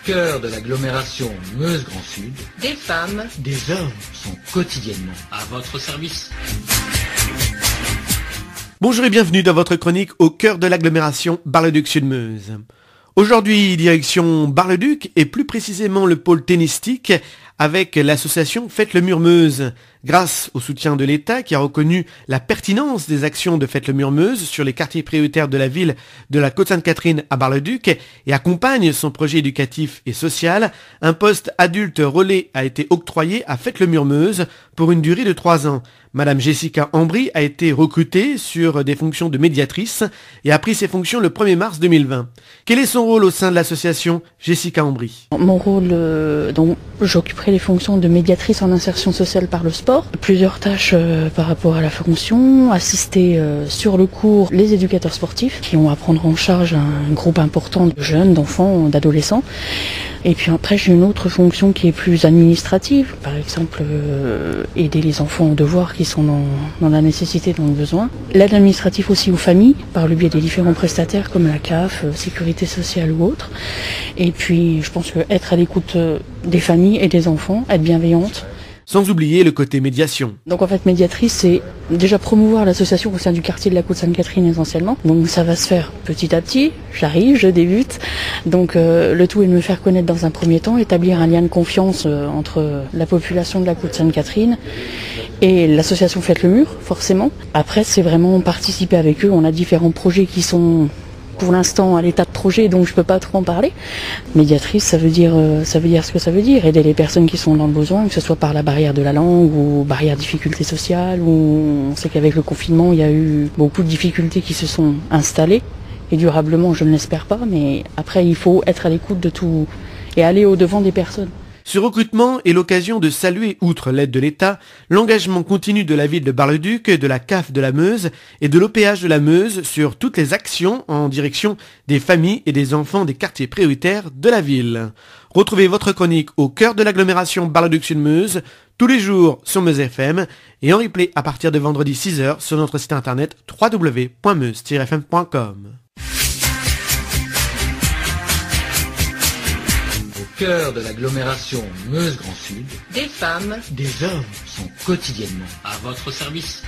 cœur de l'agglomération Meuse-Grand Sud, des femmes, des hommes sont quotidiennement à votre service. Bonjour et bienvenue dans votre chronique au cœur de l'agglomération Bar-le-Duc-Sud-Meuse. Aujourd'hui, direction Bar-le-Duc et plus précisément le pôle tennistique avec l'association Faites le Mur Meuse. Grâce au soutien de l'État qui a reconnu la pertinence des actions de Faites le Mur Meuse sur les quartiers prioritaires de la ville de la Côte-Sainte-Catherine à Bar-le-Duc et accompagne son projet éducatif et social, un poste adulte relais a été octroyé à Faites le Mur Meuse pour une durée de 3 ans. Madame Jessica Ambry a été recrutée sur des fonctions de médiatrice et a pris ses fonctions le 1er mars 2020. Quel est son rôle au sein de l'association Jessica Ambry? Mon rôle, donc, j'occuperai les fonctions de médiatrice en insertion sociale par le sport. Plusieurs tâches par rapport à la fonction, assister sur le cours les éducateurs sportifs qui ont à prendre en charge un groupe important de jeunes, d'enfants, d'adolescents. Et puis après, j'ai une autre fonction qui est plus administrative, par exemple aider les enfants aux devoirs qui sont dans la nécessité, dans le besoin. L'aide administrative aussi aux familles, par le biais des différents prestataires comme la CAF, Sécurité sociale ou autres. Et puis je pense que être à l'écoute des familles et des enfants, être bienveillante. Sans oublier le côté médiation. Donc en fait, médiatrice, c'est déjà promouvoir l'association au sein du quartier de la Côte-Sainte-Catherine essentiellement. Donc ça va se faire petit à petit, j'arrive, je débute. Donc le tout est de me faire connaître dans un premier temps, établir un lien de confiance entre la population de la Côte-Sainte-Catherine et l'association Faites le Mur, forcément. Après, c'est vraiment participer avec eux. On a différents projets qui sont pour l'instant à l'état de projet, donc je peux pas trop en parler. Médiatrice, ça veut dire ce que ça veut dire, aider les personnes qui sont dans le besoin, que ce soit par la barrière de la langue ou barrière difficultés sociales, ou on sait qu'avec le confinement, il y a eu beaucoup de difficultés qui se sont installées, et durablement, je ne l'espère pas, mais après, il faut être à l'écoute de tout et aller au-devant des personnes. Ce recrutement est l'occasion de saluer, outre l'aide de l'État, l'engagement continu de la ville de Bar-le-Duc, de la CAF de la Meuse et de l'OPH de la Meuse sur toutes les actions en direction des familles et des enfants des quartiers prioritaires de la ville. Retrouvez votre chronique au cœur de l'agglomération Bar-le-Duc-Sud-Meuse tous les jours sur Meuse FM et en replay à partir de vendredi 6h sur notre site internet www.meuse-fm.com. cœur de l'agglomération Meuse-Grand Sud, des femmes, des hommes sont quotidiennement À votre service.